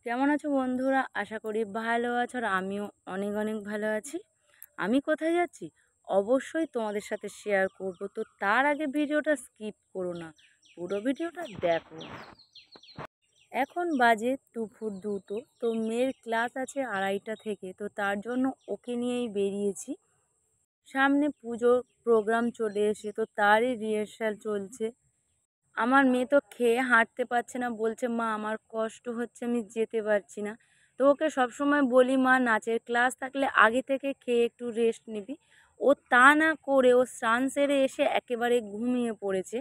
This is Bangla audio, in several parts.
কেমন আছো বন্ধুরা? আশা করি ভালো আছো আর আমিও অনেক অনেক ভালো আছি। আমি কোথায় যাচ্ছি অবশ্যই তোমাদের সাথে শেয়ার করব। তো তার আগে ভিডিওটা স্কিপ করো না, পুরো ভিডিওটা দেখো। এখন বাজে দুপুর 2টো। তো মেয়ের ক্লাস আছে 2:30 থেকে, তো তার জন্য ওকে নিয়েই বেরিয়েছি। সামনে পুজোর প্রোগ্রাম চলে এসে, তো তারই রিহার্সাল চলছে। আমার মেয়ে তো খেয়ে হাঁটতে পারছে না, বলছে মা আমার কষ্ট হচ্ছে, আমি যেতে পারছি না। তো ওকে সবসময় বলি মা নাচের ক্লাস থাকলে আগে থেকে খেয়ে একটু রেস্ট নিবি। ও তা না করে ও স্নান সেরে এসে একেবারে ঘুমিয়ে পড়েছে।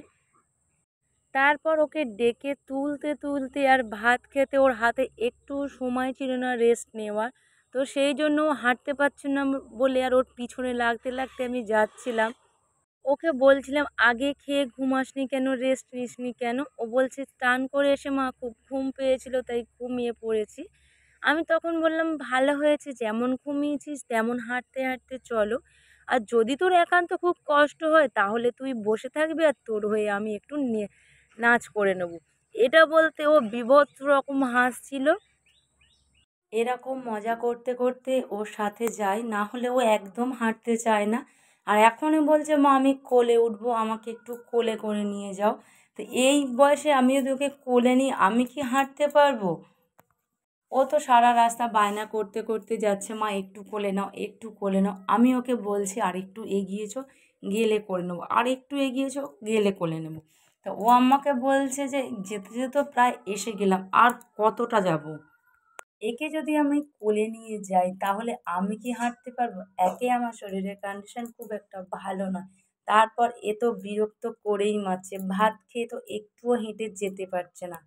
তারপর ওকে ডেকে তুলতে তুলতে আর ভাত খেতে ওর হাতে একটু সময় ছিল না রেস্ট নেওয়ার। তো সেই জন্য ও হাঁটতে পারছে না বলে আর ওর পিছনে লাগতে লাগতে আমি যাচ্ছিলাম। ওকে বলছিলাম আগে খেয়ে ঘুমাসনি কেন, রেস্ট নিসনি কেন? ও বলছে স্নান করে এসে মা খুব ঘুম পেয়েছিল তাই ঘুমিয়ে পড়েছি। আমি তখন বললাম ভালো হয়েছে, যেমন ঘুমিয়েছিস তেমন হাঁটতে হাঁটতে চলো। আর যদি তোর একান্ত খুব কষ্ট হয় তাহলে তুই বসে থাকবি আর তোর হয়ে আমি একটু নাচ করে নেব। এটা বলতে ও বীভৎস রকম হাসছিল। এরকম মজা করতে করতে ওর সাথে যাই, না হলে ও একদম হাঁটতে চায় না। আর এখনই বলছে মা আমি কোলে উঠবো, আমাকে একটু কোলে করে নিয়ে যাও। তো এই বয়সে আমি যদি ওকে কোলে নিই আমি কি হাঁটতে পারবো? ও তো সারা রাস্তা বায়না করতে করতে যাচ্ছে মা একটু কোলে নাও, একটু কোলে নাও। আমি ওকে বলছি আর একটু এগিয়েছো, গেলে করে নেবো, আর একটু এগিয়েছো, গেলে কোলে নেবো। তা ও আমাকে বলছে যে যেতে যেতে তো প্রায় এসে গেলাম, আর কতটা যাব। একে যদি আমি কোলে নিয়ে যাই তাহলে আমি কি হাঁটতে পারবো? একে আমার শরীরের কন্ডিশন খুব একটা ভালো না, তারপর এ তো বিরক্ত করেই মারছে, ভাত খেয়ে তো একটুও হেঁটে যেতে পারছে না।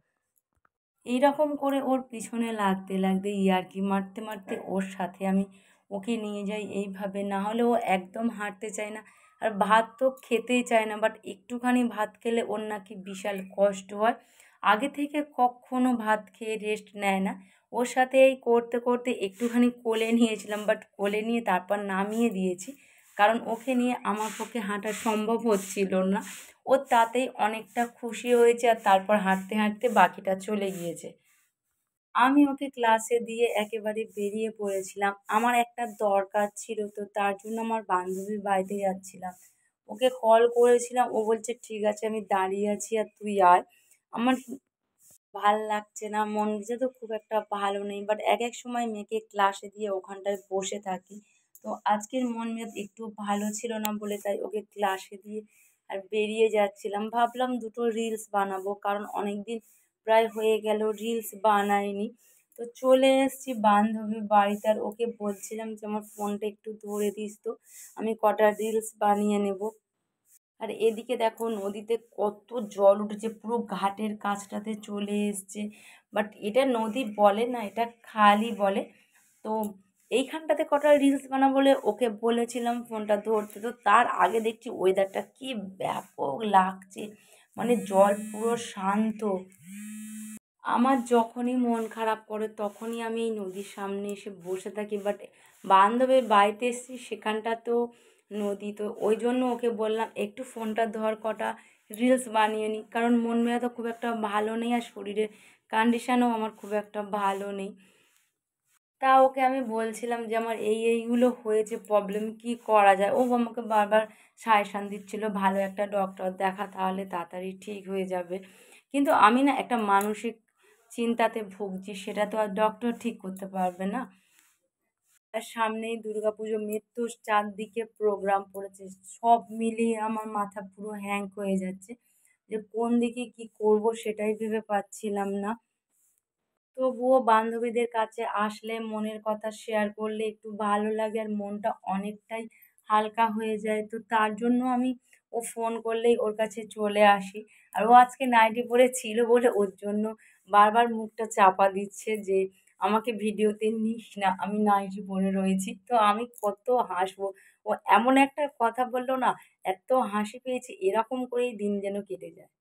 এইরকম করে ওর পিছনে লাগতে লাগতে ইয়ার্কি মারতে মারতে ওর সাথে আমি ওকে নিয়ে যাই এইভাবে, না হলে ও একদম হাঁটতে চায় না। আর ভাত তো খেতেই চায় না, বাট একটুখানি ভাত খেলে ওর নাকি বিশাল কষ্ট হয়। আগে থেকে কখনো ভাত খেয়ে রেস্ট নেয় না। ওর সাথে এই করতে করতে একটুখানি কোলে নিয়েছিলাম, বাট কোলে নিয়ে তারপর নামিয়ে দিয়েছি, কারণ ওকে নিয়ে আমার পক্ষে হাঁটা সম্ভব হচ্ছিল না। ও তাতেই অনেকটা খুশি হয়েছে আর তারপর হাঁটতে হাঁটতে বাকিটা চলে গিয়েছে। আমি ওকে ক্লাসে দিয়ে একেবারে বেরিয়ে পড়েছিলাম। আমার একটা দরকার ছিল, তো তার জন্য আমার বান্ধবীর বাড়িতে যাচ্ছিলাম। ওকে কল করেছিলাম, ও বলছে ঠিক আছে আমি দাঁড়িয়ে আছি আর তুই আয়। আমার ভাল লাগছে না, মন মেজাজও তো খুব একটা ভালো নেই, বাট এক এক সময় মেয়েকে ক্লাসে দিয়ে ওখানটায় বসে থাকি। তো আজকের মন মেজাজ একটু ভালো ছিল না বলে তাই ওকে ক্লাসে দিয়ে আর বেরিয়ে যাচ্ছিলাম। ভাবলাম দুটো রিলস বানাবো, কারণ অনেক দিন প্রায় হয়ে গেল রিলস বানাইনি। তো চলে এসেছি বান্ধবীর বাড়িতে আর ওকে বলছিলাম যে আমার ফোনটা একটু ধরে দিস তো, আমি কটা রিলস বানিয়ে নেব। আর এদিকে দেখো নদীতে কত জল উঠেছে, পুরো ঘাটের কাছটাতে চলে এসছে। বাট এটা নদী বলে না, এটা খালই বলে। তো এইখানটাতে কটা রিলস বানাবো বলে ওকে বলেছিলাম ফোনটা ধরতে, তো তার আগে দেখছি ওয়েদারটা কি ব্যাপক লাগছে, মানে জল পুরো শান্ত। আমার যখনই মন খারাপ করে তখনই আমি এই নদীর সামনে এসে বসে থাকি, বাট বান্ধবীর বাড়িতে এসেছি সেখানটাতেও নদী, তো ওই জন্য ওকে বললাম একটু ফোনটা ধর, কটা রিলস বানিয়ে নিই, কারণ মন মেজাজও খুব একটা ভালো নেই আর শরীরের কন্ডিশনও আমার খুব একটা ভালো নেই। তা ওকে আমি বলছিলাম যে আমার এইগুলো হয়েছে, প্রবলেম কি করা যায়। ও আমাকে বারবার সাজেশান দিচ্ছিল ভালো একটা ডক্টর দেখা, তাহলে তাড়াতাড়ি ঠিক হয়ে যাবে। কিন্তু আমি না একটা মানসিক চিন্তাতে ভুগছি, সেটা তো আর ডক্টর ঠিক করতে পারবে না। আর সামনেই দুর্গাপুজো, মেয়ের তো চারদিকে প্রোগ্রাম পড়েছে, সব মিলিয়ে আমার মাথা পুরো হ্যাং হয়ে যাচ্ছে, যে কোন দিকে কি করব সেটাই ভেবে পাচ্ছিলাম না। তবুও বান্ধবীদের কাছে আসলে মনের কথা শেয়ার করলে একটু ভালো লাগে আর মনটা অনেকটাই হালকা হয়ে যায়। তো তার জন্য আমি ও ফোন করলেই ওর কাছে চলে আসি। আর ও আজকে নাইটি পরে ছিল বলে ওর জন্য বারবার মুখটা চাপা দিচ্ছে যে আমাকে ভিডিওতে নিস না, আমি নাইটি পরে রয়েছি। তো আমি কত হাসবো, ও এমন একটা কথা বললো না, এত হাসি পেয়েছি, এরকম করেই দিন যেন কেটে যায়।